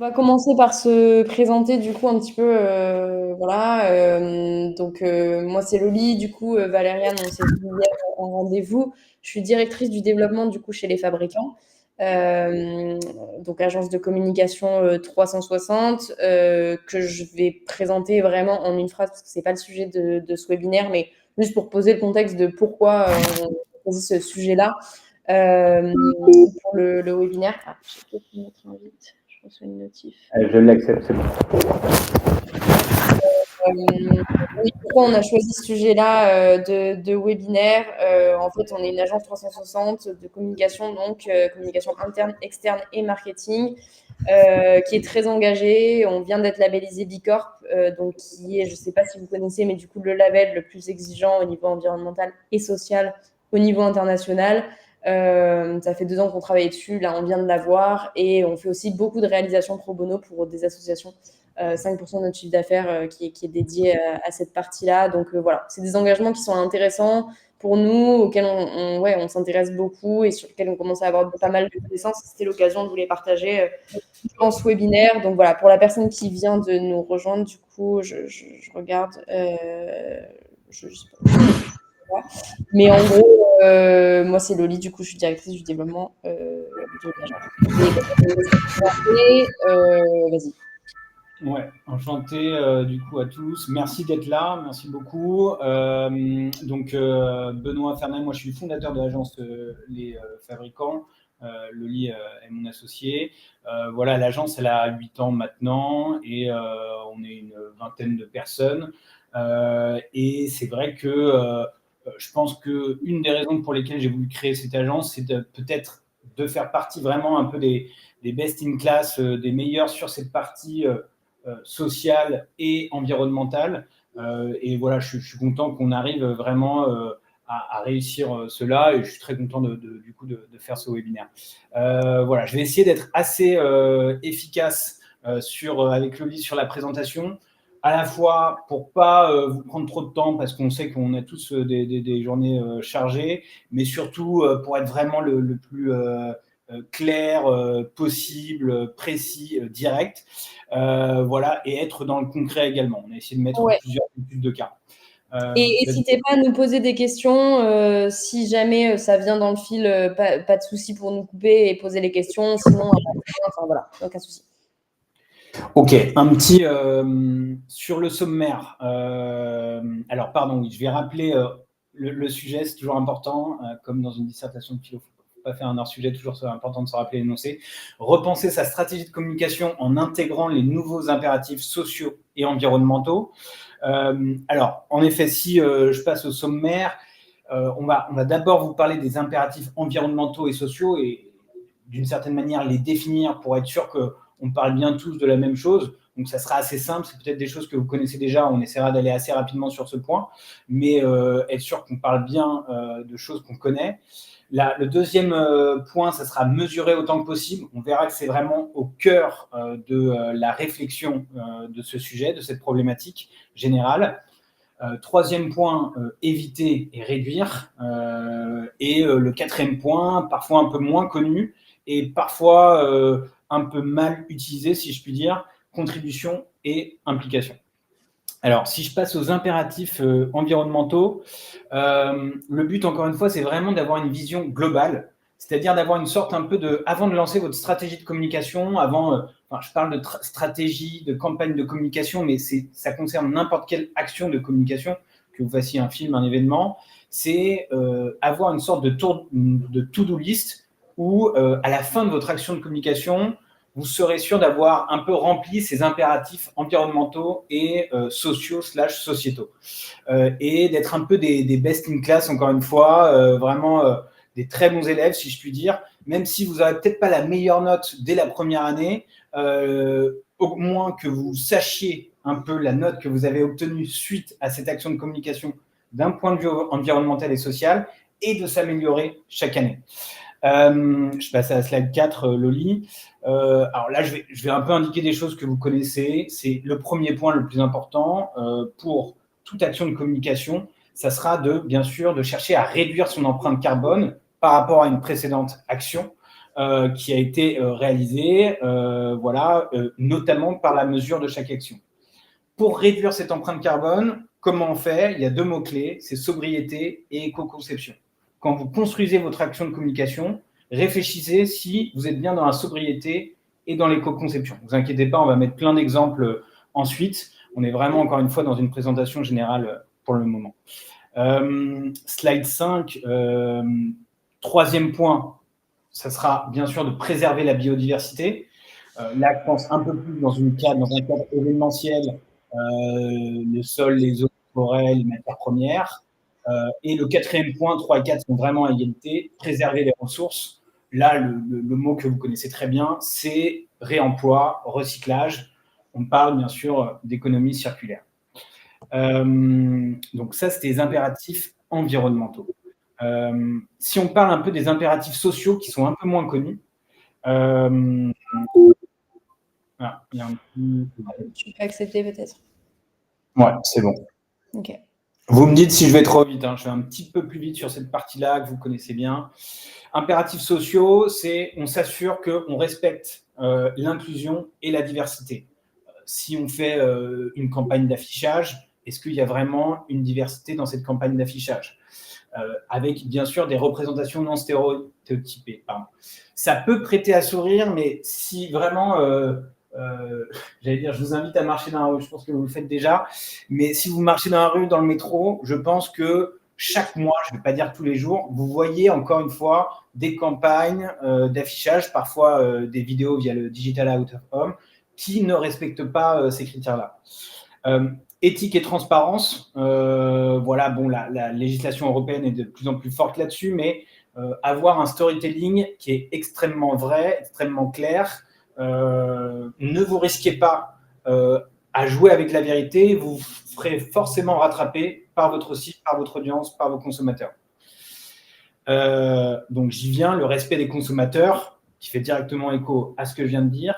va commencer par se présenter du coup un petit peu, voilà. Moi c'est Loli, du coup Valériane, on s'est vu hier en rendez-vous. Je suis directrice du développement du coup chez Les Fabricants, Euh, donc agence de communication 360 que je vais présenter vraiment en une phrase parce que c'est pas le sujet de ce webinaire, mais juste pour poser le contexte de pourquoi on a choisi ce sujet-là. Pour le webinaire. Ah, je vais peut-être mettre un vite. Je reçois une notif. Je l'accepte, c'est bon. Oui, pourquoi on a choisi ce sujet-là de webinaire? En fait, on est une agence 360 de communication, donc communication interne, externe et marketing, qui est très engagée. On vient d'être labellisé B Corp, donc qui est, je ne sais pas si vous connaissez, mais du coup le label le plus exigeant au niveau environnemental et social au niveau international. Ça fait 2 ans qu'on travaille dessus, là on vient de l'avoir, et on fait aussi beaucoup de réalisations pro bono pour des associations. 5% de notre chiffre d'affaires qui est dédié à cette partie-là. Donc voilà, c'est des engagements qui sont intéressants pour nous, auxquels on s'intéresse beaucoup et sur lesquels on commence à avoir pas mal de connaissances. C'était l'occasion de vous les partager en ce webinaire. Donc voilà, pour la personne qui vient de nous rejoindre, du coup, je regarde. Je sais pas. Mais en gros, moi, c'est Loli, du coup, je suis directrice du développement de l'agence. Vas-y. Ouais, enchanté du coup à tous. Merci d'être là, merci beaucoup. Benoît Fernand, moi je suis le fondateur de l'agence Les Fabricants. Loli est mon associé. Voilà, l'agence elle a 8 ans maintenant et on est une vingtaine de personnes. Et c'est vrai que je pense qu'une des raisons pour lesquelles j'ai voulu créer cette agence, c'est peut-être de faire partie vraiment un peu des best in class, des meilleurs sur cette partie sociale et environnementale. Et voilà, je suis content qu'on arrive vraiment à réussir cela et je suis très content du coup de faire ce webinaire. Voilà, je vais essayer d'être assez efficace avec Loli sur la présentation, à la fois pour pas vous prendre trop de temps parce qu'on sait qu'on a tous des journées chargées, mais surtout pour être vraiment le plus clair possible, précis, direct. Voilà, et être dans le concret également. On a essayé de mettre plusieurs études de cas. Et n'hésitez pas à nous poser des questions. Si jamais ça vient dans le fil, pas de souci pour nous couper et poser les questions. Sinon, enfin voilà, aucun souci. Ok, un petit sur le sommaire. Alors, pardon, oui, je vais rappeler le sujet, c'est toujours important, comme dans une dissertation de philo. Pas faire un hors-sujet, toujours c'est important de se rappeler l'énoncé. Repenser sa stratégie de communication en intégrant les nouveaux impératifs sociaux et environnementaux. Alors, en effet, si je passe au sommaire, on va d'abord vous parler des impératifs environnementaux et sociaux et d'une certaine manière les définir pour être sûr qu'on parle bien tous de la même chose. Donc, ça sera assez simple. C'est peut-être des choses que vous connaissez déjà. On essaiera d'aller assez rapidement sur ce point, mais être sûr qu'on parle bien de choses qu'on connaît. Le deuxième point, ça sera mesurer autant que possible. On verra que c'est vraiment au cœur de la réflexion de ce sujet, de cette problématique générale. Troisième point, éviter et réduire. Et le quatrième point, parfois un peu moins connu et parfois un peu mal utilisé, si je puis dire, contribution et implication. Alors, si je passe aux impératifs environnementaux, le but, encore une fois, c'est vraiment d'avoir une vision globale, c'est-à-dire d'avoir une sorte un peu de, avant de lancer votre stratégie de communication, je parle de stratégie, de campagne de communication, mais ça concerne n'importe quelle action de communication, que vous fassiez un film, un événement, c'est avoir une sorte de to-do list où, à la fin de votre action de communication, vous serez sûr d'avoir un peu rempli ces impératifs environnementaux et sociaux/sociétaux. Et d'être un peu des best in class, encore une fois, vraiment des très bons élèves, si je puis dire, même si vous n'aurez peut-être pas la meilleure note dès la première année, au moins que vous sachiez un peu la note que vous avez obtenue suite à cette action de communication d'un point de vue environnemental et social, et de s'améliorer chaque année. Je passe à la slide 4, Loli. Alors là, je vais un peu indiquer des choses que vous connaissez. C'est le premier point le plus important pour toute action de communication. Ça sera bien sûr de chercher à réduire son empreinte carbone par rapport à une précédente action. qui a été réalisé, notamment par la mesure de chaque action. Pour réduire cette empreinte carbone, comment on fait? Il y a 2 mots-clés, c'est sobriété et éco-conception. Quand vous construisez votre action de communication, réfléchissez si vous êtes bien dans la sobriété et dans l'éco-conception. Ne vous inquiétez pas, on va mettre plein d'exemples ensuite. On est vraiment, encore une fois, dans une présentation générale pour le moment. Slide 5, troisième point, ça sera bien sûr de préserver la biodiversité. Là, je pense un peu plus dans un cadre événementiel, le sol, les eaux, les forêts, les matières premières. Et le 4e point, 3 et 4 sont vraiment à égalité, préserver les ressources. Là, le mot que vous connaissez très bien, c'est réemploi, recyclage. On parle bien sûr d'économie circulaire. Donc ça, c'était les impératifs environnementaux. Si on parle un peu des impératifs sociaux qui sont un peu moins connus, il y a un petit... Tu peux accepter peut-être. Ouais, c'est bon. Ok. Vous me dites si je vais trop vite, je vais un petit peu plus vite sur cette partie-là que vous connaissez bien. Impératifs sociaux, c'est on s'assure qu'on respecte l'inclusion et la diversité. Si on fait une campagne d'affichage, est-ce qu'il y a vraiment une diversité dans cette campagne d'affichage avec bien sûr des représentations non stéréotypées. Ça peut prêter à sourire, mais si vraiment, j'allais dire, je vous invite à marcher dans la rue, je pense que vous le faites déjà, mais si vous marchez dans la rue, dans le métro, je pense que chaque mois, je ne vais pas dire tous les jours, vous voyez encore une fois des campagnes d'affichage, parfois des vidéos via le Digital Out of Home, qui ne respectent pas ces critères-là. Éthique et transparence, la législation européenne est de plus en plus forte là-dessus, mais avoir un storytelling qui est extrêmement vrai, extrêmement clair, ne vous risquez pas à jouer avec la vérité, vous ferez forcément rattraper par votre site, par votre audience, par vos consommateurs. Donc j'y viens, le respect des consommateurs, qui fait directement écho à ce que je viens de dire.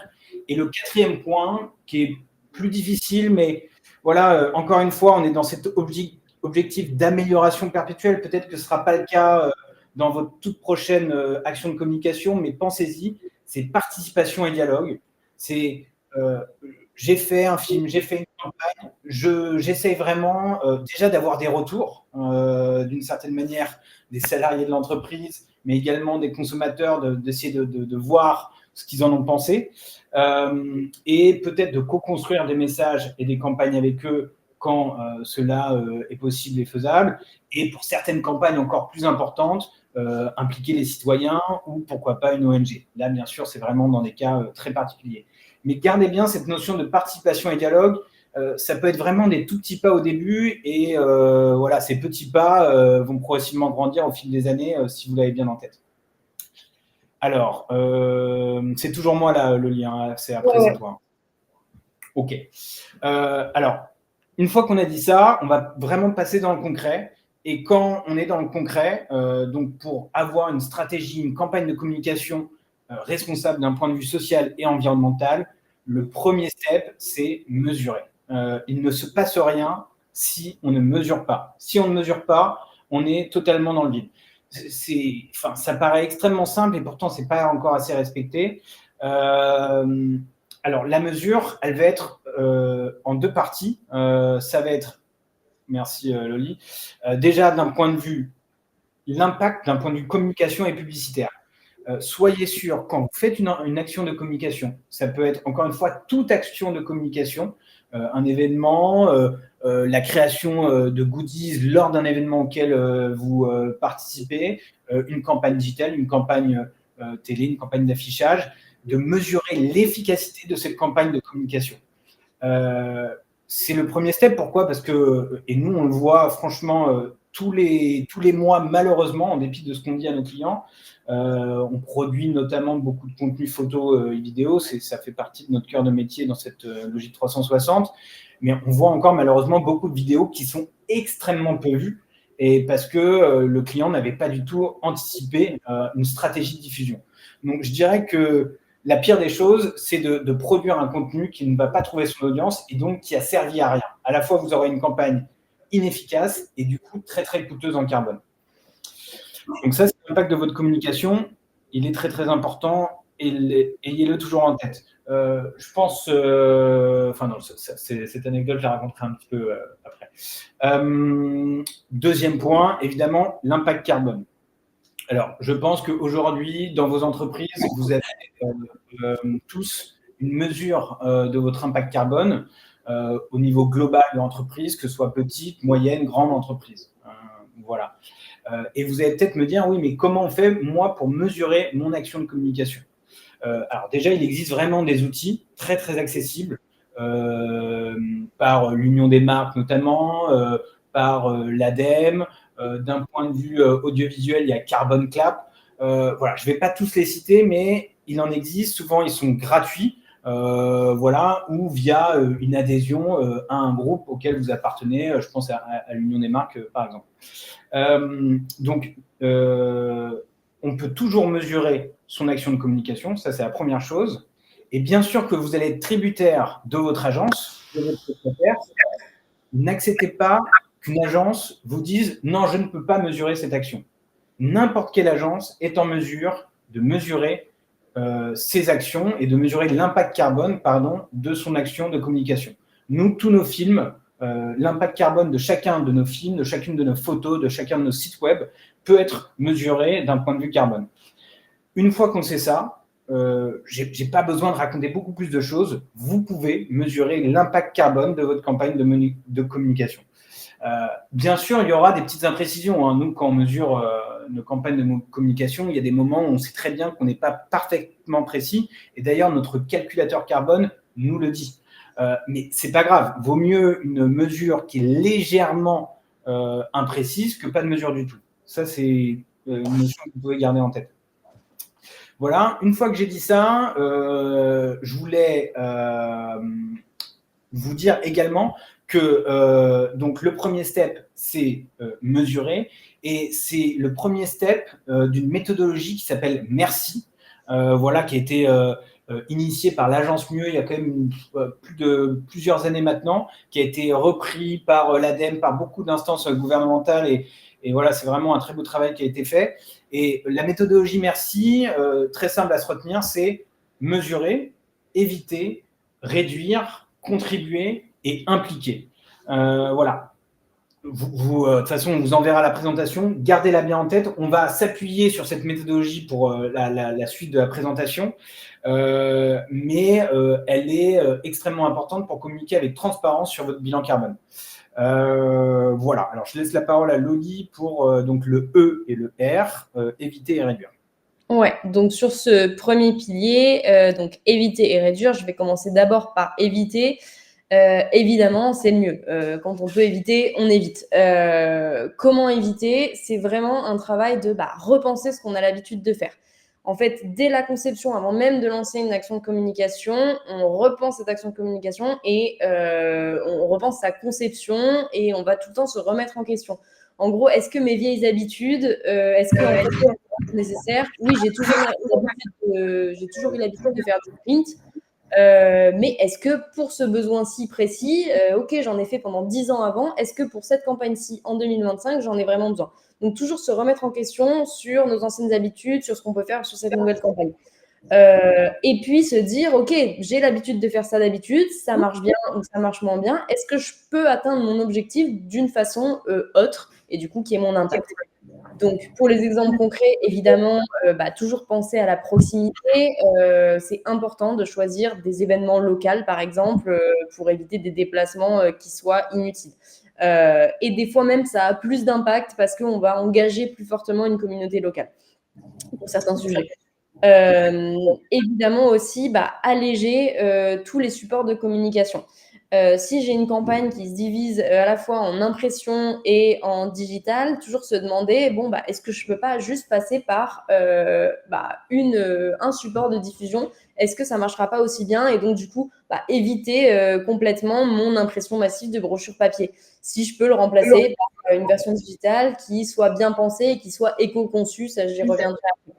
Et le 4e point, qui est plus difficile, mais voilà, encore une fois, on est dans cet objectif d'amélioration perpétuelle. Peut-être que ce ne sera pas le cas dans votre toute prochaine action de communication, mais pensez-y, c'est participation et dialogue. C'est j'ai fait un film, j'ai fait une campagne, j'essaye vraiment déjà d'avoir des retours, d'une certaine manière, des salariés de l'entreprise, mais également des consommateurs, d'essayer de voir ce qu'ils en ont pensé, et peut-être de co-construire des messages et des campagnes avec eux quand cela est possible et faisable. Et pour certaines campagnes encore plus importantes, impliquer les citoyens ou pourquoi pas une ONG. Là, bien sûr, c'est vraiment dans des cas très particuliers. Mais gardez bien cette notion de participation et dialogue. Ça peut être vraiment des tout petits pas au début et ces petits pas vont progressivement grandir au fil des années si vous l'avez bien en tête. Alors, c'est toujours moi là, le lien, c'est après, c'est toi. Ok. Alors, une fois qu'on a dit ça, on va vraiment passer dans le concret. Et quand on est dans le concret, donc pour avoir une stratégie, une campagne de communication responsable d'un point de vue social et environnemental, le premier step, c'est mesurer. Il ne se passe rien si on ne mesure pas. Si on ne mesure pas, on est totalement dans le vide. Ça paraît extrêmement simple et pourtant, ce n'est pas encore assez respecté. Alors, la mesure, elle va être en 2 parties. Ça va être, merci Loli, déjà d'un point de vue, l'impact d'un point de vue communication et publicitaire. Soyez sûr, quand vous faites une action de communication, ça peut être encore une fois toute action de communication, un événement, la création de goodies lors d'un événement auquel vous participez, une campagne digitale, une campagne télé, une campagne d'affichage, de mesurer l'efficacité de cette campagne de communication. C'est le premier step. Pourquoi? Parce que, et nous on le voit franchement tous les mois, malheureusement, en dépit de ce qu'on dit à nos clients, on produit notamment beaucoup de contenu photo et vidéo, ça fait partie de notre cœur de métier dans cette logique 360, mais on voit encore malheureusement beaucoup de vidéos qui sont extrêmement peu vues, et parce que le client n'avait pas du tout anticipé une stratégie de diffusion. Donc je dirais que la pire des choses, c'est de produire un contenu qui ne va pas trouver son audience et donc qui a servi à rien. À la fois, vous aurez une campagne inefficace et du coup très très coûteuse en carbone. Donc ça, c'est l'impact de votre communication. il est très très important et ayez-le toujours en tête. Je pense, enfin non, cette anecdote, je la raconterai un petit peu après. Deuxième point, évidemment, l'impact carbone. Alors, je pense qu'aujourd'hui, dans vos entreprises, vous avez tous une mesure de votre impact carbone au niveau global de l'entreprise, que ce soit petite, moyenne, grande entreprise. Voilà. Et vous allez peut-être me dire, oui, mais comment on fait, moi, pour mesurer mon action de communication? Alors déjà, il existe vraiment des outils très, très accessibles par l'Union des marques notamment, par l'ADEME. D'un point de vue audiovisuel, il y a Carbon Clap. Voilà, je ne vais pas tous les citer, mais il en existe. Souvent, ils sont gratuits. Voilà, ou via une adhésion à un groupe auquel vous appartenez. Je pense à l'Union des marques, par exemple. Donc, on peut toujours mesurer son action de communication, ça c'est la première chose. Et bien sûr que vous allez être tributaire de votre agence, de votre prestataire. N'acceptez pas qu'une agence vous dise « non, je ne peux pas mesurer cette action ». N'importe quelle agence est en mesure de mesurer ses actions et de mesurer l'impact carbone, de son action de communication. Nous, tous nos films, l'impact carbone de chacun de nos films, de chacune de nos photos, de chacun de nos sites web peut être mesuré d'un point de vue carbone. Une fois qu'on sait ça, j'ai pas besoin de raconter beaucoup plus de choses. Vous pouvez mesurer l'impact carbone de votre campagne de communication. Bien sûr, il y aura des petites imprécisions. Nous, quand on mesure nos campagnes de communication, il y a des moments où on sait très bien qu'on n'est pas parfaitement précis. Et d'ailleurs, notre calculateur carbone nous le dit. Mais c'est pas grave. Vaut mieux une mesure qui est légèrement imprécise que pas de mesure du tout. Ça, c'est une notion que vous pouvez garder en tête. Voilà, une fois que j'ai dit ça, je voulais vous dire également que donc le premier step, c'est mesurer, et c'est le premier step d'une méthodologie qui s'appelle Merci, voilà, qui a été initiée par l'agence Mieux il y a quand même plusieurs années maintenant, qui a été repris par l'ADEME, par beaucoup d'instances gouvernementales, et voilà, c'est vraiment un très beau travail qui a été fait. Et la méthodologie Merci, très simple à se retenir, c'est mesurer, éviter, réduire, contribuer et impliquer. Voilà. De toute façon, on vous enverra la présentation. Gardez-la bien en tête. On va s'appuyer sur cette méthodologie pour la suite de la présentation. Mais elle est extrêmement importante pour communiquer avec transparence sur votre bilan carbone. Voilà. Alors, je laisse la parole à Loli pour donc le E et le R, éviter et réduire. Ouais, donc sur ce premier pilier, donc éviter et réduire, je vais commencer d'abord par éviter. Évidemment, c'est le mieux. Quand on peut éviter, on évite. Comment éviter? C'est vraiment un travail de repenser ce qu'on a l'habitude de faire. En fait, dès la conception, avant même de lancer une action de communication, on repense cette action de communication et on repense sa conception et on va tout le temps se remettre en question. En gros, est-ce que mes vieilles habitudes, est-ce qu'elles sont nécessaires? Oui, j'ai toujours eu l'habitude de faire du sprint. Mais est-ce que pour ce besoin-ci précis, ok, j'en ai fait pendant 10 ans avant, est-ce que pour cette campagne-ci, en 2025, j'en ai vraiment besoin? Donc, toujours se remettre en question sur nos anciennes habitudes, sur ce qu'on peut faire sur cette nouvelle campagne. Et puis se dire, ok, j'ai l'habitude de faire ça d'habitude, ça marche bien ou ça marche moins bien, est-ce que je peux atteindre mon objectif d'une façon autre, et du coup, qui est mon impact? Donc, pour les exemples concrets, évidemment, toujours penser à la proximité. C'est important de choisir des événements locaux, par exemple, pour éviter des déplacements qui soient inutiles. Et des fois même, ça a plus d'impact parce qu'on va engager plus fortement une communauté locale pour certains sujets. Évidemment aussi, alléger tous les supports de communication. Si j'ai une campagne qui se divise à la fois en impression et en digital, toujours se demander, est-ce que je peux pas juste passer par un support de diffusion? Est-ce que ça marchera pas aussi bien? Et donc, du coup, éviter complètement mon impression massive de brochures papier. Si je peux le remplacer par une version digitale qui soit bien pensée et qui soit éco-conçue, ça, j'y reviendrai après.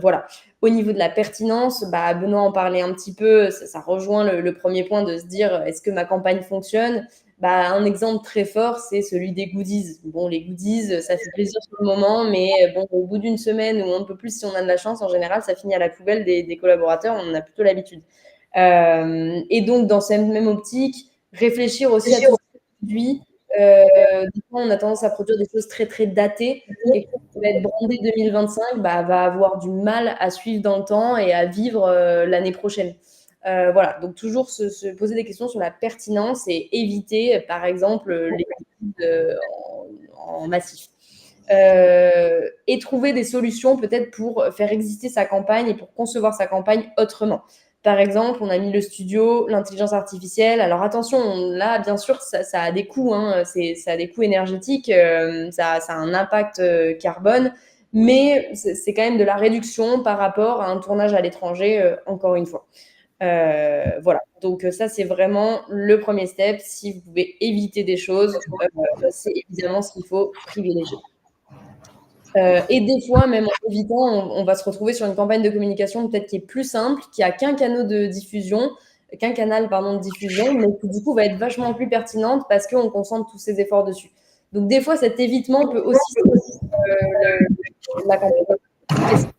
Voilà. Au niveau de la pertinence, Benoît en parlait un petit peu, ça rejoint le premier point de se dire, est-ce que ma campagne fonctionne? Un exemple très fort, c'est celui des goodies. Bon, les goodies, ça fait plaisir sur le moment, mais bon, au bout d'une semaine ou un peu plus, si on a de la chance, en général, ça finit à la poubelle des collaborateurs. On en a plutôt l'habitude. Et donc, dans cette même optique, réfléchir aussi à tout ce produit. Des fois, on a tendance à produire des choses très, très datées. Quelque chose qui va être brandé 2025 va avoir du mal à suivre dans le temps et à vivre l'année prochaine. Voilà, donc toujours se poser des questions sur la pertinence et éviter, par exemple, les guides en massif. Et trouver des solutions peut-être pour faire exister sa campagne et pour concevoir sa campagne autrement. Par exemple, on a mis le studio, l'intelligence artificielle. Alors attention, là, bien sûr, ça a des coûts, hein, ça a des coûts énergétiques, ça a un impact carbone, mais c'est quand même de la réduction par rapport à un tournage à l'étranger, encore une fois. Voilà, donc ça c'est vraiment le premier step. Si vous pouvez éviter des choses, c'est évidemment ce qu'il faut privilégier. Et des fois, même en évitant, on va se retrouver sur une campagne de communication peut-être qui est plus simple, qui a qu'un canal de diffusion, mais qui du coup va être vachement plus pertinente parce qu'on concentre tous ses efforts dessus. Donc des fois, cet évitement peut aussi la campagne.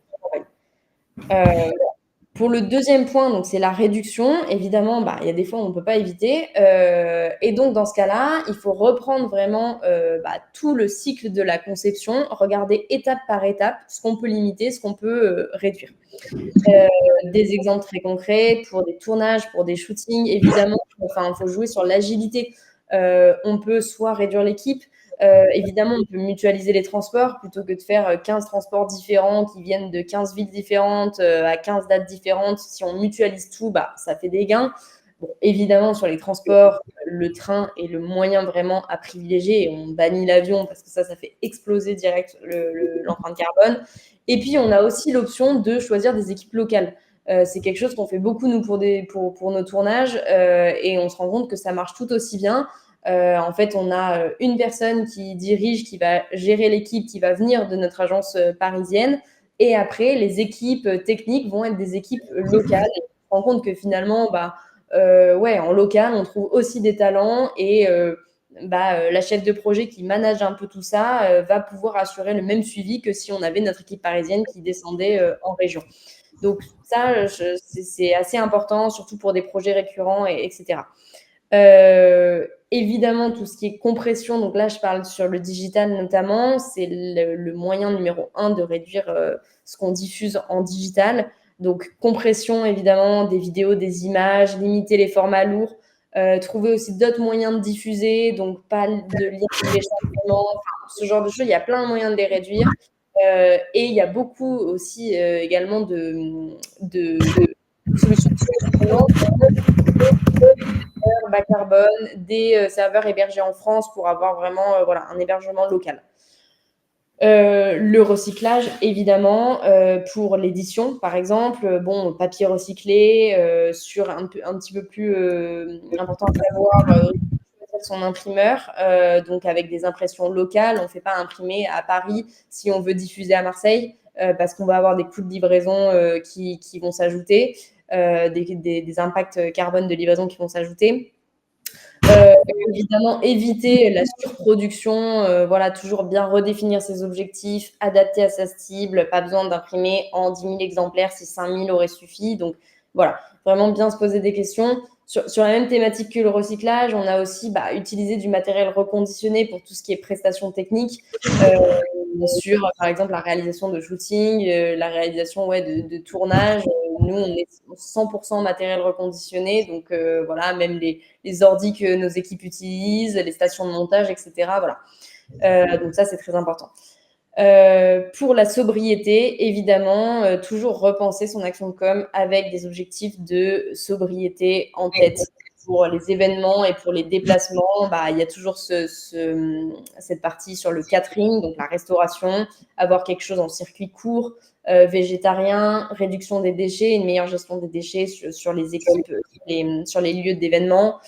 Pour le deuxième point, donc c'est la réduction. Évidemment, il y a des fois où on ne peut pas éviter. Et donc, dans ce cas-là, il faut reprendre vraiment tout le cycle de la conception, regarder étape par étape ce qu'on peut limiter, ce qu'on peut réduire. Des exemples très concrets pour des tournages, pour des shootings, évidemment, il faut jouer sur l'agilité. On peut soit réduire l'équipe, évidemment, on peut mutualiser les transports plutôt que de faire 15 transports différents qui viennent de 15 villes différentes à 15 dates différentes. Si on mutualise tout, ça fait des gains. Bon, évidemment, sur les transports, le train est le moyen vraiment à privilégier et on bannit l'avion parce que ça fait exploser direct l'empreinte carbone. Et puis, on a aussi l'option de choisir des équipes locales. C'est quelque chose qu'on fait beaucoup, nous, pour nos tournages et on se rend compte que ça marche tout aussi bien. En fait, on a une personne qui dirige, qui va gérer l'équipe, qui va venir de notre agence parisienne. Et après, les équipes techniques vont être des équipes locales. Et on se rend compte que finalement, en local, on trouve aussi des talents et la chef de projet qui manage un peu tout ça va pouvoir assurer le même suivi que si on avait notre équipe parisienne qui descendait en région. Donc ça, c'est assez important, surtout pour des projets récurrents, etc. Évidemment, tout ce qui est compression, donc là, je parle sur le digital notamment, c'est le moyen numéro 1 de réduire ce qu'on diffuse en digital. Donc, compression, évidemment, des vidéos, des images, limiter les formats lourds, trouver aussi d'autres moyens de diffuser, donc pas de lien téléchargement, ce genre de choses. Il y a plein de moyens de les réduire. Et il y a beaucoup aussi également de solutions bas carbone, des serveurs hébergés en France pour avoir vraiment un hébergement local. Le recyclage, évidemment, pour l'édition, par exemple, papier recyclé, sur un petit peu plus important à savoir, son imprimeur, donc avec des impressions locales. On ne fait pas imprimer à Paris si on veut diffuser à Marseille, parce qu'on va avoir des coûts de livraison qui vont s'ajouter, des impacts carbone de livraison qui vont s'ajouter. Évidemment, éviter la surproduction, toujours bien redéfinir ses objectifs, adapter à sa cible, pas besoin d'imprimer en 10 000 exemplaires si 5 000 auraient suffi. Donc voilà, vraiment bien se poser des questions. Sur la même thématique que le recyclage, on a aussi utilisé du matériel reconditionné pour tout ce qui est prestations techniques, sur par exemple la réalisation de shooting, la réalisation de tournage. Nous, on est 100% matériel reconditionné, donc même les ordis que nos équipes utilisent, les stations de montage, etc. Voilà. Donc ça, c'est très important. Pour la sobriété, évidemment, toujours repenser son action de com avec des objectifs de sobriété en tête. Pour les événements et pour les déplacements, il y a toujours cette partie sur le catering, donc la restauration, avoir quelque chose en circuit court, végétarien, réduction des déchets, une meilleure gestion des déchets sur les équipes, sur les lieux d'événements,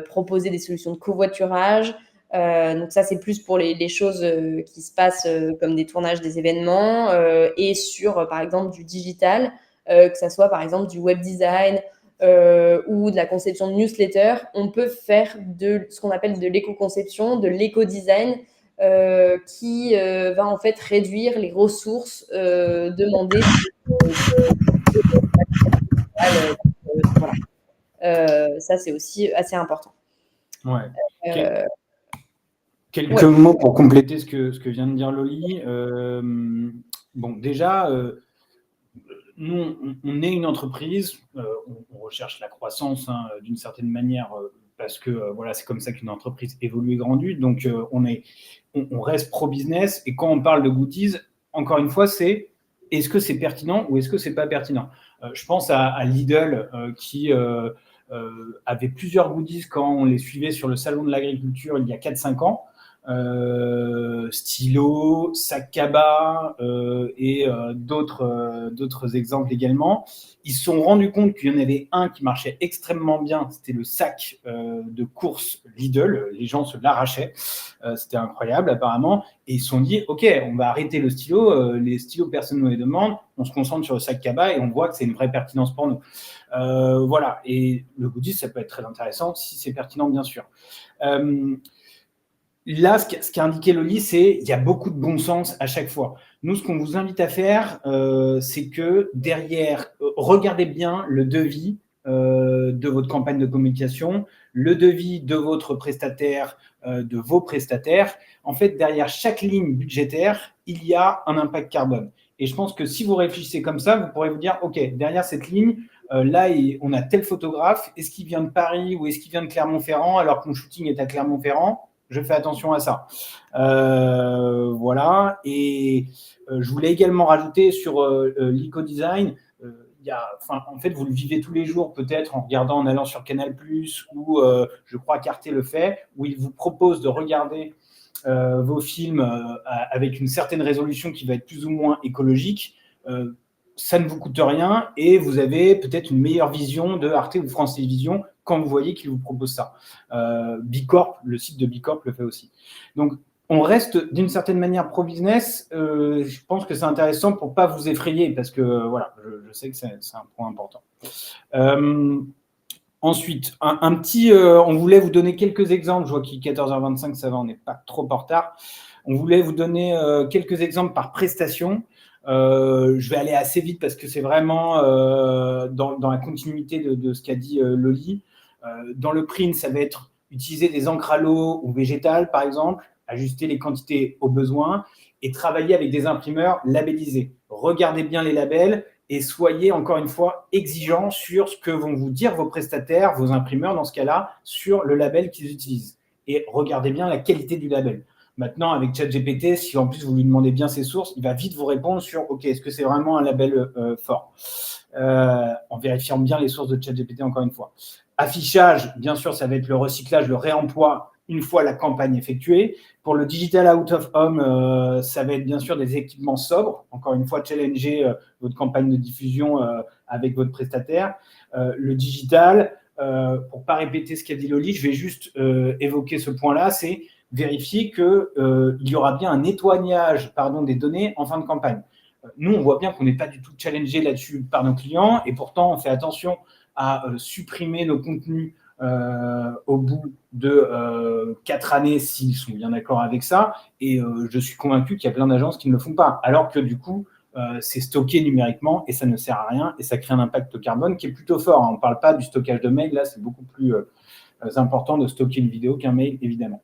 proposer des solutions de covoiturage. Donc ça, c'est plus pour les choses qui se passent comme des tournages des événements et sur, par exemple, du digital, que ça soit, par exemple, du web design, ou de la conception de newsletter, on peut faire de ce qu'on appelle de l'éco-conception, de l'éco-design, qui va en fait réduire les ressources demandées. Voilà. Ça, c'est aussi assez important. Ouais. Quelques mots pour compléter ce que vient de dire Loli. Bon, déjà, nous, on est une entreprise, on recherche la croissance d'une certaine manière parce que voilà, c'est comme ça qu'une entreprise évolue et grandit. Donc, on reste pro-business. Et quand on parle de goodies, encore une fois, c'est est-ce que c'est pertinent ou est-ce que c'est pas pertinent? Je pense à Lidl qui avait plusieurs goodies quand on les suivait sur le salon de l'agriculture il y a 4-5 ans. Stylo, sac cabas et d'autres exemples également. Ils se sont rendus compte qu'il y en avait un qui marchait extrêmement bien, c'était le sac de course Lidl. Les gens se l'arrachaient, c'était incroyable apparemment. Et ils se sont dit, ok, on va arrêter le stylo, les stylos personne ne les demande, on se concentre sur le sac cabas et on voit que c'est une vraie pertinence pour nous. Voilà, et le goodies, ça peut être très intéressant si c'est pertinent, bien sûr. Là, ce qu'a indiqué Loli, c'est qu'il y a beaucoup de bon sens à chaque fois. Nous, ce qu'on vous invite à faire, c'est que derrière, regardez bien le devis de votre campagne de communication, le devis de votre prestataire, de vos prestataires. En fait, derrière chaque ligne budgétaire, il y a un impact carbone. Et je pense que si vous réfléchissez comme ça, vous pourrez vous dire, OK, derrière cette ligne, là, on a tel photographe. Est-ce qu'il vient de Paris ou est-ce qu'il vient de Clermont-Ferrand alors que mon shooting est à Clermont-Ferrand? Je fais attention à ça. Voilà. Et je voulais également rajouter sur l'eco-design, en fait, vous le vivez tous les jours, peut-être en regardant, en allant sur Canal+, ou je crois qu'Arte le fait, où il vous propose de regarder vos films avec une certaine résolution qui va être plus ou moins écologique. Ça ne vous coûte rien et vous avez peut-être une meilleure vision de Arte ou France Télévisions quand vous voyez qu'ils vous proposent ça. Bicorp, le site de Bicorp le fait aussi. Donc, on reste d'une certaine manière pro-business. Je pense que c'est intéressant pour ne pas vous effrayer parce que voilà, je sais que c'est un point important. Ensuite, un petit, on voulait vous donner quelques exemples. Je vois qu'il est 14h25, ça va, on n'est pas trop en retard. On voulait vous donner quelques exemples par prestation. Je vais aller assez vite parce que c'est vraiment dans la continuité de ce qu'a dit Loli. Dans le print, ça va être utiliser des encres à l'eau ou végétales, par exemple, ajuster les quantités aux besoins et travailler avec des imprimeurs labellisés. Regardez bien les labels et soyez, encore une fois, exigeants sur ce que vont vous dire vos prestataires, vos imprimeurs, dans ce cas-là, sur le label qu'ils utilisent. Et regardez bien la qualité du label. Maintenant, avec ChatGPT, si en plus vous lui demandez bien ses sources, il va vite vous répondre sur « Ok, est-ce que c'est vraiment un label fort ?» en vérifiant bien les sources de ChatGPT, encore une fois. Affichage, bien sûr, ça va être le recyclage, le réemploi une fois la campagne effectuée. Pour le digital out of home, ça va être bien sûr des équipements sobres. Encore une fois, challenger votre campagne de diffusion avec votre prestataire. Le digital, pour ne pas répéter ce qu'a dit Loli, je vais juste évoquer ce point-là, c'est vérifier qu'il y aura bien un nettoyage des données en fin de campagne. Nous, on voit bien qu'on n'est pas du tout challengé là-dessus par nos clients et pourtant, on fait attention à supprimer nos contenus au bout de 4 années s'ils sont bien d'accord avec ça. Et je suis convaincu qu'il y a plein d'agences qui ne le font pas. Alors que du coup, c'est stocké numériquement et ça ne sert à rien et ça crée un impact carbone qui est plutôt fort. On ne parle pas du stockage de mails. Là, c'est beaucoup plus important de stocker une vidéo qu'un mail, évidemment.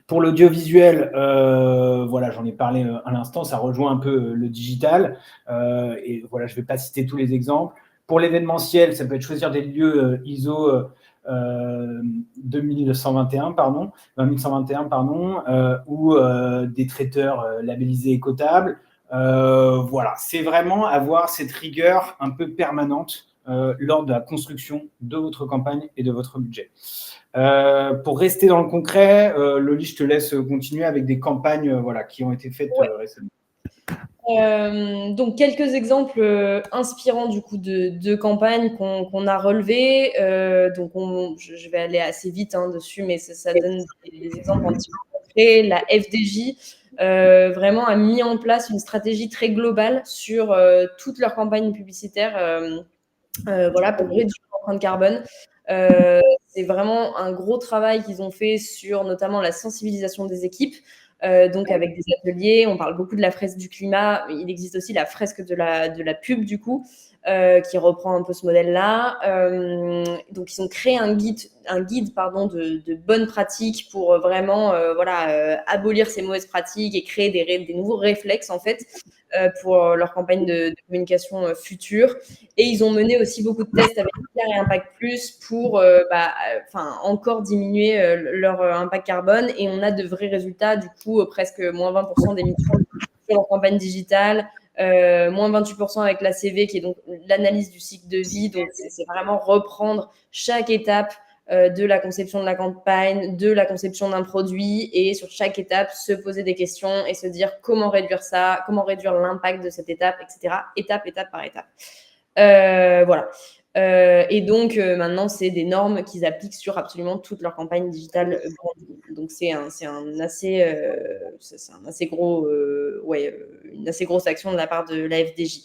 Pour l'audiovisuel, voilà, j'en ai parlé à l'instant, ça rejoint un peu le digital. Et voilà, je ne vais pas citer tous les exemples. Pour l'événementiel, ça peut être choisir des lieux ISO 20121, ou des traiteurs labellisés écotables. Voilà, c'est vraiment avoir cette rigueur un peu permanente lors de la construction de votre campagne et de votre budget. Pour rester dans le concret, Loli, je te laisse continuer avec des campagnes qui ont été faites récemment. Donc, quelques exemples inspirants du coup de campagnes qu'on a relevées. Donc, je vais aller assez vite dessus, mais ça donne des exemples un petit peu concrets. La FDJ vraiment a mis en place une stratégie très globale sur toute leur campagne publicitaire voilà, pour réduire l'empreinte carbone. C'est vraiment un gros travail qu'ils ont fait sur notamment la sensibilisation des équipes. Donc avec des ateliers, on parle beaucoup de la fresque du climat. Il existe aussi la fresque de la pub du coup, qui reprend un peu ce modèle-là. Donc ils ont créé un guide pardon de bonnes pratiques pour vraiment abolir ces mauvaises pratiques et créer des nouveaux réflexes en fait pour leur campagne de communication future. Et ils ont mené aussi beaucoup de tests avec Pierre et Impact Plus pour encore diminuer leur impact carbone. Et on a de vrais résultats, du coup, presque moins 20% d'émissions sur leur campagne digitale, moins 28% avec la CV, qui est donc l'analyse du cycle de vie. Donc, c'est vraiment reprendre chaque étape de la conception de la campagne, de la conception d'un produit, et sur chaque étape, se poser des questions et se dire comment réduire ça, comment réduire l'impact de cette étape, etc. Étape par étape. Voilà. Et donc, maintenant, c'est des normes qu'ils appliquent sur absolument toute leur campagne digitale branding. Donc, c'est une assez grosse action de la part de la FDJ.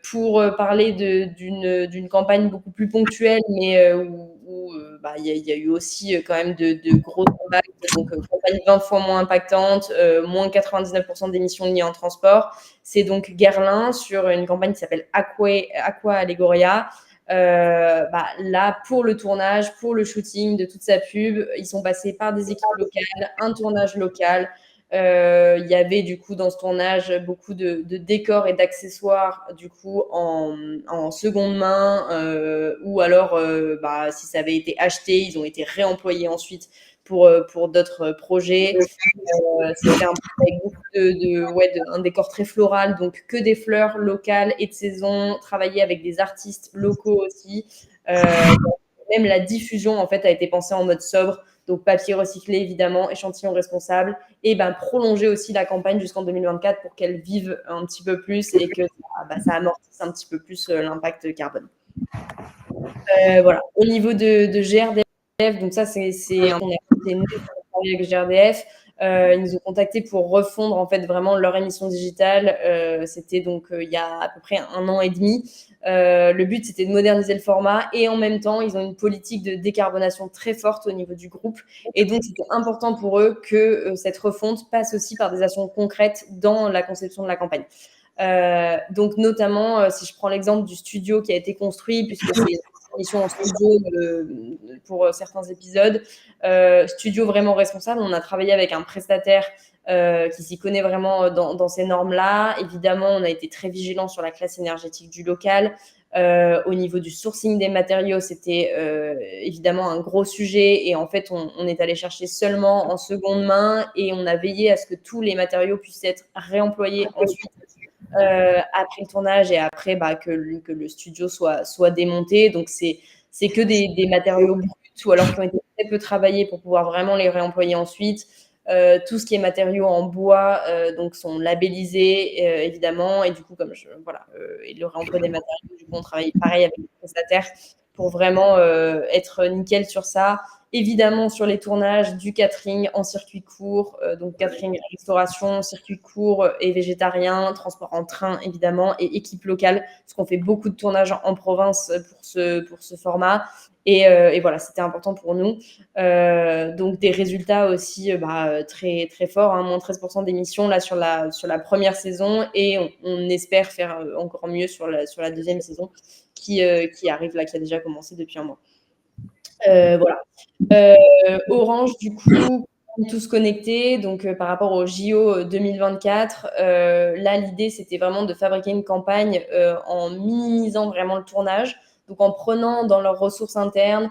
Pour parler d'une campagne beaucoup plus ponctuelle, mais où il y a eu aussi quand même de gros impacts. Donc, campagne 20 fois moins impactante, moins 99% d'émissions liées en transport. C'est donc Guerlain sur une campagne qui s'appelle Aqua Allegoria. Là, pour le tournage, pour le shooting de toute sa pub, ils sont passés par des équipes locales, un tournage local. Il y avait du coup dans ce tournage beaucoup de décors et d'accessoires du coup en seconde main, ou alors si ça avait été acheté, ils ont été réemployés ensuite pour d'autres projets. C'était avec beaucoup un décor très floral, donc que des fleurs locales et de saison, travailler avec des artistes locaux aussi. Même la diffusion en fait a été pensée en mode sobre, donc papier recyclé évidemment, échantillon responsable, et prolonger aussi la campagne jusqu'en 2024 pour qu'elle vive un petit peu plus et que ça amortisse un petit peu plus l'impact carbone. Voilà. Au niveau de GRDF, donc ça c'est un avec GRDF. Ils nous ont contactés pour refondre en fait vraiment leur émission digitale. C'était donc il y a à peu près 1 an et demi. Le but c'était de moderniser le format et en même temps ils ont une politique de décarbonation très forte au niveau du groupe, et donc c'était important pour eux que cette refonte passe aussi par des actions concrètes dans la conception de la campagne. Donc notamment si je prends l'exemple du studio qui a été construit, puisque c'est une émission en studio pour certains épisodes, studio vraiment responsable. On a travaillé avec un prestataire qui s'y connaît vraiment dans ces normes-là. Évidemment, on a été très vigilant sur la classe énergétique du local. Au niveau du sourcing des matériaux, c'était évidemment un gros sujet, et en fait, on est allé chercher seulement en seconde main, et on a veillé à ce que tous les matériaux puissent être réemployés ensuite après le tournage, et après que le studio soit démonté. Donc, c'est que des matériaux bruts, ou alors qui ont été très peu travaillés pour pouvoir vraiment les réemployer ensuite. Tout ce qui est matériaux en bois donc sont labellisés évidemment, et du coup et le réemploi des matériaux, du coup on travaille pareil avec les prestataires pour vraiment être nickel sur ça. Évidemment sur les tournages, du catering en circuit court, donc catering restauration, circuit court et végétarien, transport en train évidemment, et équipe locale, parce qu'on fait beaucoup de tournages en province pour ce format. Et voilà, c'était important pour nous. Donc des résultats aussi très, très forts, hein, moins 13% d'émissions là, sur la première saison, et on espère faire encore mieux sur la deuxième saison qui arrive là, qui a déjà commencé depuis un mois. Voilà. Orange, du coup, tous connectés, donc par rapport au JO 2024, là l'idée c'était vraiment de fabriquer une campagne en minimisant vraiment le tournage, donc en prenant dans leurs ressources internes,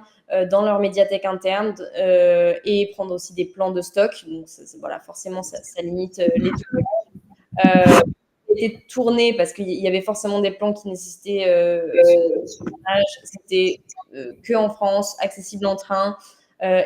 dans leur médiathèque interne, et prendre aussi des plans de stock. Donc voilà, forcément ça limite les tournages. C'était tourné parce qu'il y avait forcément des plans qui nécessitaient ce tournage. C'était que en France, accessible en train.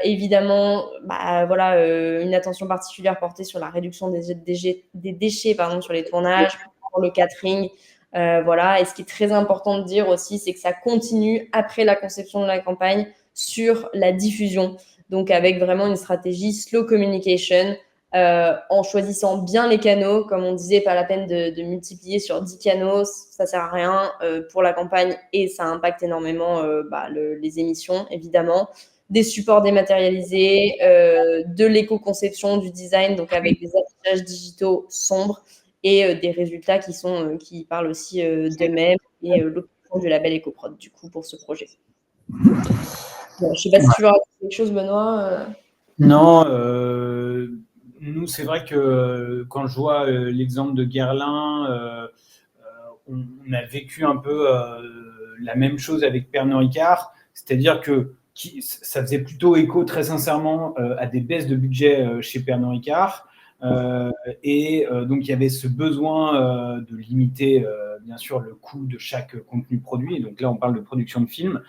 Évidemment, une attention particulière portée sur la réduction des déchets sur les tournages, pour le catering. Et ce qui est très important de dire aussi, c'est que ça continue après la conception de la campagne sur la diffusion. Donc, avec vraiment une stratégie slow communication, en choisissant bien les canaux. Comme on disait, pas la peine de multiplier sur 10 canaux, ça sert à rien pour la campagne et ça impacte énormément les émissions, évidemment. Des supports dématérialisés, de l'éco-conception, du design, donc avec des affichages digitaux sombres et des résultats qui parlent aussi d'eux-mêmes et l'obtention du label EcoProd, du coup, pour ce projet. Bon, je ne sais pas si tu veux rajouter quelque chose, Benoît. Non, nous, c'est vrai que quand je vois l'exemple de Guerlain, on a vécu un peu la même chose avec Pernod Ricard, c'est-à-dire que ça faisait plutôt écho très sincèrement à des baisses de budget chez Pernod Ricard. Donc, il y avait ce besoin de limiter, bien sûr, le coût de chaque contenu produit. Et donc là, on parle de production de films.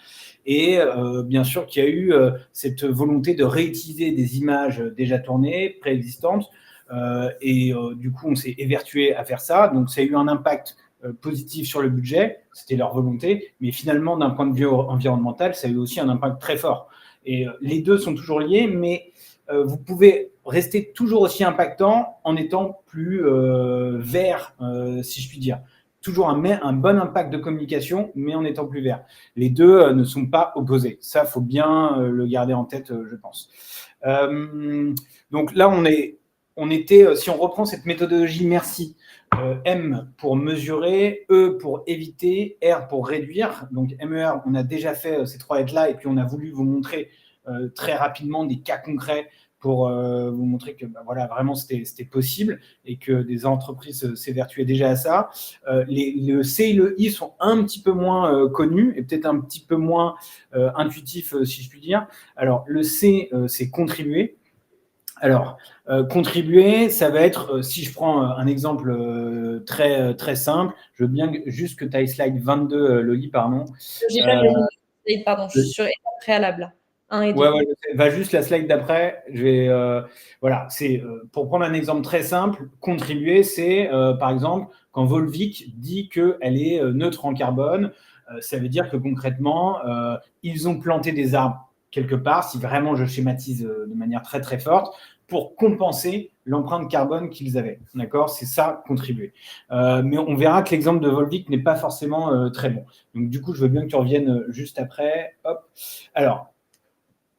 Et bien sûr qu'il y a eu cette volonté de réutiliser des images déjà tournées, préexistantes. Du coup, on s'est évertué à faire ça. Donc, ça a eu un impact positif sur le budget. C'était leur volonté. Mais finalement, d'un point de vue environnemental, ça a eu aussi un impact très fort. Et les deux sont toujours liés, mais vous pouvez rester toujours aussi impactant en étant plus vert, si je puis dire. Toujours un bon impact de communication, mais en étant plus vert. Les deux ne sont pas opposés. Ça, il faut bien le garder en tête, je pense. Donc là, on était, si on reprend cette méthodologie merci, M pour mesurer, E pour éviter, R pour réduire. Donc MER, on a déjà fait ces 3 lettres-là et puis on a voulu vous montrer très rapidement des cas concrets pour vous montrer que voilà, vraiment c'était possible et que des entreprises s'évertuaient déjà à ça. Le C et le I sont un petit peu moins connus et peut-être un petit peu moins intuitifs, si je puis dire. Alors, le C, c'est contribuer. Alors, contribuer, ça va être, si je prends un exemple très simple, je veux bien juste que tu ailles slide 22, Loli, pardon. J'ai pas le slide, pardon, je suis sur étape préalable. 1 et 2. Ouais, va juste la slide d'après. Voilà, c'est pour prendre un exemple très simple, contribuer, c'est par exemple quand Volvic dit qu'elle est neutre en carbone, ça veut dire que concrètement, ils ont planté des arbres quelque part, si vraiment je schématise de manière très très forte, pour compenser l'empreinte carbone qu'ils avaient. D'accord ? C'est ça, contribuer. Mais on verra que l'exemple de Volvic n'est pas forcément très bon. Donc du coup, je veux bien que tu reviennes juste après. Hop. Alors,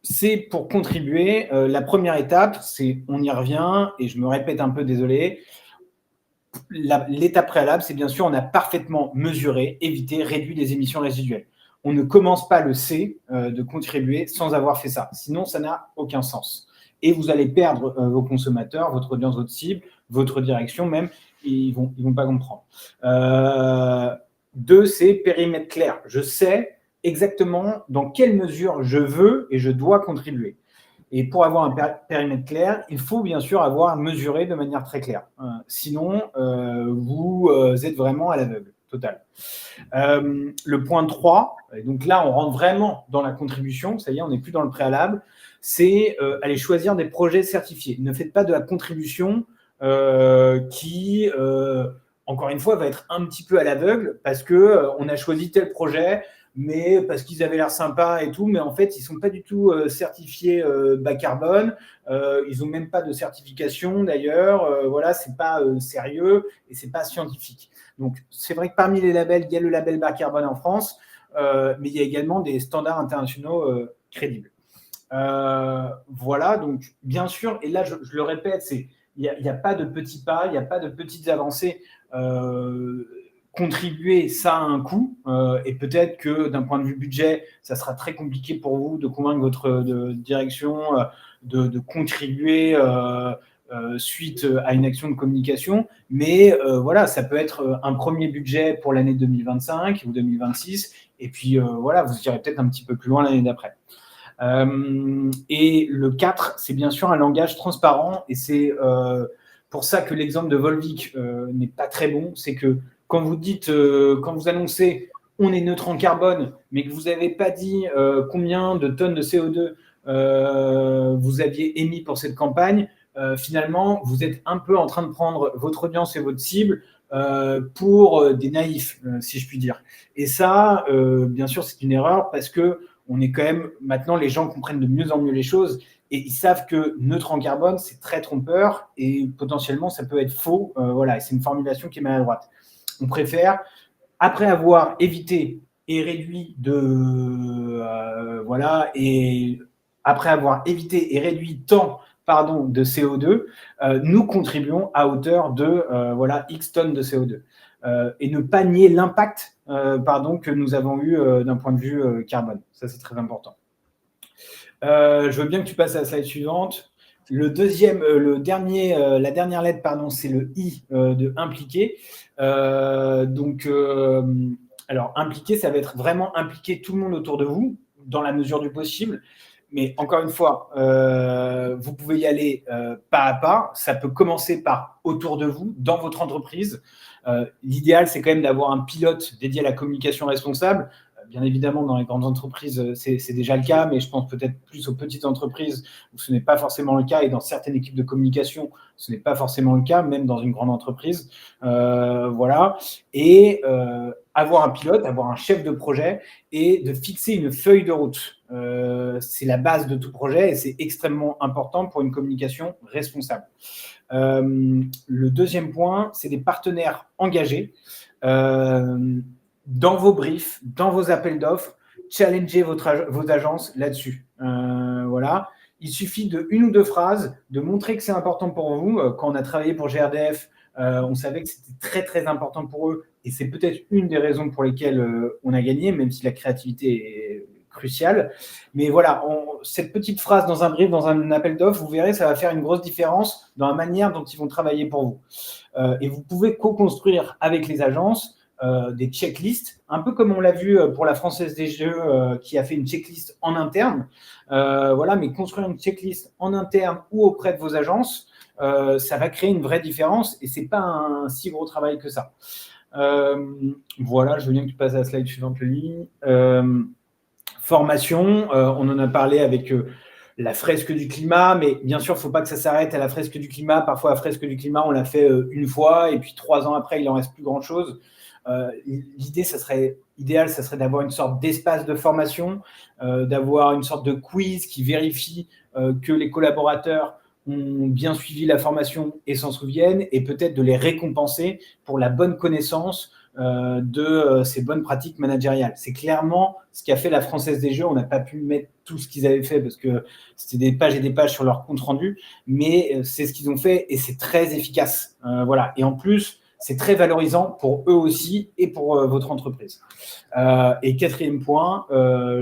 c'est pour contribuer. La première étape, c'est, on y revient, et je me répète un peu, désolé. L'étape préalable, c'est bien sûr, on a parfaitement mesuré, évité, réduit les émissions résiduelles. On ne commence pas le C de contribuer sans avoir fait ça. Sinon, ça n'a aucun sens. Et vous allez perdre vos consommateurs, votre audience, votre cible, votre direction même, et ils vont pas comprendre. 2, c'est périmètre clair. Je sais exactement dans quelle mesure je veux et je dois contribuer. Et pour avoir un périmètre clair, il faut bien sûr avoir mesuré de manière très claire. Sinon, vous êtes vraiment à l'aveugle, total. Le point 3, et donc là, on rentre vraiment dans la contribution, ça y est, on n'est plus dans le préalable, c'est aller choisir des projets certifiés. Ne faites pas de la contribution qui, encore une fois, va être un petit peu à l'aveugle parce qu'on a choisi tel projet, mais parce qu'ils avaient l'air sympas et tout, mais en fait, ils ne sont pas du tout certifiés bas carbone. Ils n'ont même pas de certification d'ailleurs. Voilà, ce n'est pas sérieux et ce n'est pas scientifique. Donc, c'est vrai que parmi les labels, il y a le label bas carbone en France, mais il y a également des standards internationaux crédibles. Voilà, donc bien sûr, et là, je le répète, il n'y a pas de petits pas, il n'y a pas de petites avancées. Contribuer, ça a un coût, et peut-être que d'un point de vue budget, ça sera très compliqué pour vous de convaincre votre direction de contribuer suite à une action de communication, mais voilà, ça peut être un premier budget pour l'année 2025 ou 2026, et puis voilà, vous irez peut-être un petit peu plus loin l'année d'après. Et le 4, c'est bien sûr un langage transparent, et c'est pour ça que l'exemple de Volvic n'est pas très bon, c'est que quand vous dites, quand vous annoncez on est neutre en carbone, mais que vous n'avez pas dit combien de tonnes de CO2 vous aviez émis pour cette campagne, finalement, vous êtes un peu en train de prendre votre audience et votre cible pour des naïfs, si je puis dire. Et ça, bien sûr, c'est une erreur parce que on est quand même, maintenant, les gens comprennent de mieux en mieux les choses et ils savent que neutre en carbone, c'est très trompeur et potentiellement, ça peut être faux. Voilà, et c'est une formulation qui est maladroite. On préfère, après avoir évité et réduit et après avoir évité et réduit tant de CO2, nous contribuons à hauteur de X tonnes de CO2. Et ne pas nier l'impact que nous avons eu d'un point de vue carbone. Ça, c'est très important. Je veux bien que tu passes à la slide suivante. La dernière lettre, c'est le I de impliquer. Alors, impliquer, ça va être vraiment impliquer tout le monde autour de vous, dans la mesure du possible. Mais encore une fois, vous pouvez y aller pas à pas. Ça peut commencer par autour de vous, dans votre entreprise. L'idéal, c'est quand même d'avoir un pilote dédié à la communication responsable. Bien évidemment, dans les grandes entreprises, c'est déjà le cas, mais je pense peut-être plus aux petites entreprises où ce n'est pas forcément le cas, et dans certaines équipes de communication, ce n'est pas forcément le cas, même dans une grande entreprise. Voilà. Et avoir un pilote, avoir un chef de projet et de fixer une feuille de route. C'est la base de tout projet et c'est extrêmement important pour une communication responsable. Le deuxième point, c'est des partenaires engagés. Dans vos briefs, dans vos appels d'offres, challengez vos agences là-dessus. Voilà. Il suffit de une ou deux phrases, de montrer que c'est important pour vous. Quand on a travaillé pour GRDF, on savait que c'était très, très important pour eux. Et c'est peut-être une des raisons pour lesquelles on a gagné, même si la créativité est cruciale. Mais voilà, cette petite phrase dans un brief, dans un appel d'offres, vous verrez, ça va faire une grosse différence dans la manière dont ils vont travailler pour vous. Et vous pouvez co-construire avec les agences des checklists, un peu comme on l'a vu pour la Française des Jeux qui a fait une checklist en interne. Mais construire une checklist en interne ou auprès de vos agences, ça va créer une vraie différence et c'est pas un si gros travail que ça. Voilà, je veux bien que tu passes à la slide suivante, Lily. Formation, on en a parlé avec la fresque du climat, mais bien sûr, il ne faut pas que ça s'arrête à la fresque du climat. Parfois, la fresque du climat, on l'a fait une fois, et puis 3 ans après, il n'en reste plus grand-chose. L'idée, idéal, ça serait d'avoir une sorte d'espace de formation, d'avoir une sorte de quiz qui vérifie que les collaborateurs ont bien suivi la formation et s'en souviennent, et peut-être de les récompenser pour la bonne connaissance de ces bonnes pratiques managériales. C'est clairement ce qui a fait la Française des Jeux. On n'a pas pu mettre tout ce qu'ils avaient fait parce que c'était des pages et des pages sur leur compte rendu, mais c'est ce qu'ils ont fait et c'est très efficace. Voilà. Et en plus, c'est très valorisant pour eux aussi et pour votre entreprise. Et quatrième point,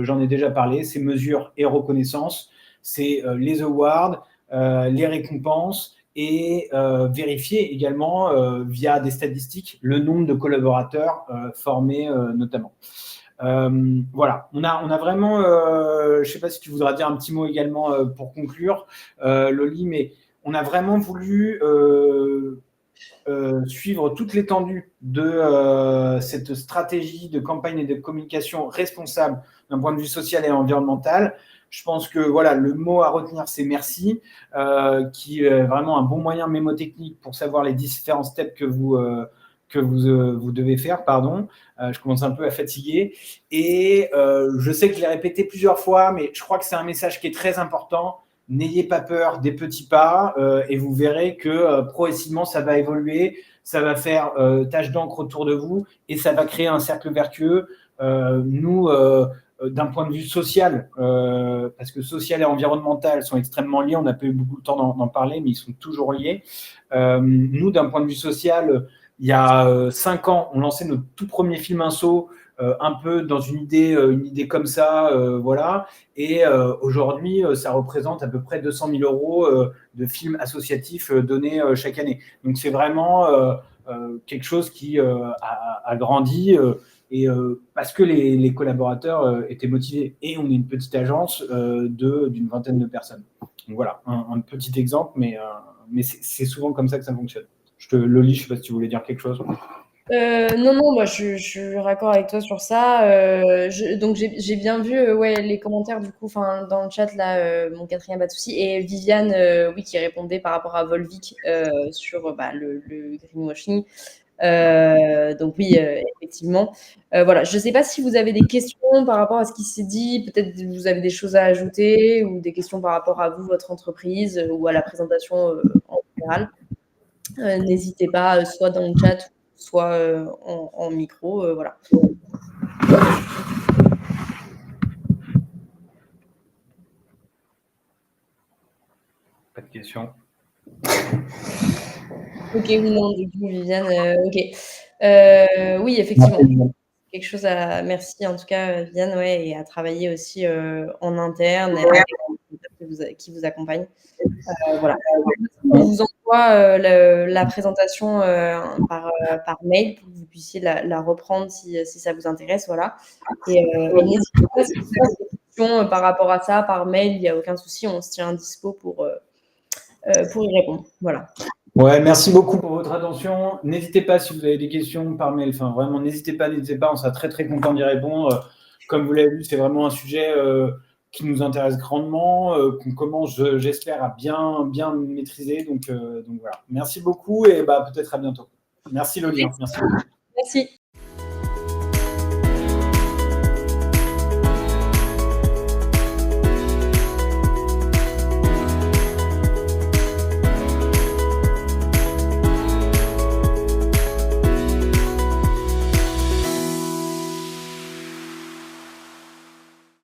j'en ai déjà parlé, c'est mesures et reconnaissance, c'est les awards, les récompenses et vérifier également via des statistiques le nombre de collaborateurs formés notamment. Voilà, on a vraiment, je ne sais pas si tu voudras dire un petit mot également pour conclure, Loli, mais on a vraiment voulu suivre toute l'étendue de cette stratégie de campagne et de communication responsable d'un point de vue social et environnemental. Je pense que voilà, le mot à retenir, c'est merci, qui est vraiment un bon moyen mémotechnique pour savoir les différents steps que vous devez faire. Je commence un peu à fatiguer. Et je sais que je l'ai répété plusieurs fois, mais je crois que c'est un message qui est très important. N'ayez pas peur des petits pas et vous verrez que progressivement, ça va évoluer, ça va faire tache d'encre autour de vous et ça va créer un cercle vertueux. Nous, d'un point de vue social, parce que social et environnemental sont extrêmement liés, on n'a pas eu beaucoup de temps d'en parler, mais ils sont toujours liés. Nous, d'un point de vue social, il y a 5 ans, on lançait notre tout premier film Inso, un peu dans une idée comme ça, voilà. Et aujourd'hui, ça représente à peu près 200 000 euros de films associatifs donnés chaque année. Donc, c'est vraiment quelque chose qui a grandi et parce que les collaborateurs étaient motivés. Et on est une petite agence d'une vingtaine de personnes. Donc, voilà, un petit exemple, mais c'est souvent comme ça que ça fonctionne. Loli, je ne sais pas si tu voulais dire quelque chose. Non, moi je suis raccord avec toi sur ça. Donc j'ai bien vu les commentaires du coup, dans le chat là, mon quatrième pas de souci et Viviane, oui, qui répondait par rapport à Volvic sur le greenwashing. Donc oui, effectivement. Voilà, je ne sais pas si vous avez des questions par rapport à ce qui s'est dit, peut-être vous avez des choses à ajouter ou des questions par rapport à vous, votre entreprise ou à la présentation en général. N'hésitez pas, soit dans le chat, soit en micro, voilà. Pas de questions. Ok, oui, non, du coup, Viviane, ok. Oui, effectivement. Quelque chose à. Merci en tout cas, Viviane, ouais, et à travailler aussi en interne avec qui vous accompagnent. Voilà. On vous envoie la présentation par mail pour que vous puissiez la reprendre si ça vous intéresse. Voilà. Et n'hésitez pas si vous avez des questions par rapport à ça, par mail, il n'y a aucun souci, on se tient à dispo pour y répondre. Voilà. Ouais, merci beaucoup pour votre attention. N'hésitez pas si vous avez des questions par mail. Enfin, vraiment, n'hésitez pas. On sera très, très content d'y répondre. Comme vous l'avez vu, c'est vraiment un sujet qui nous intéresse grandement, qu'on commence, j'espère, à bien maîtriser. Donc voilà. Merci beaucoup et peut-être à bientôt. Merci, Loli. Merci. Merci.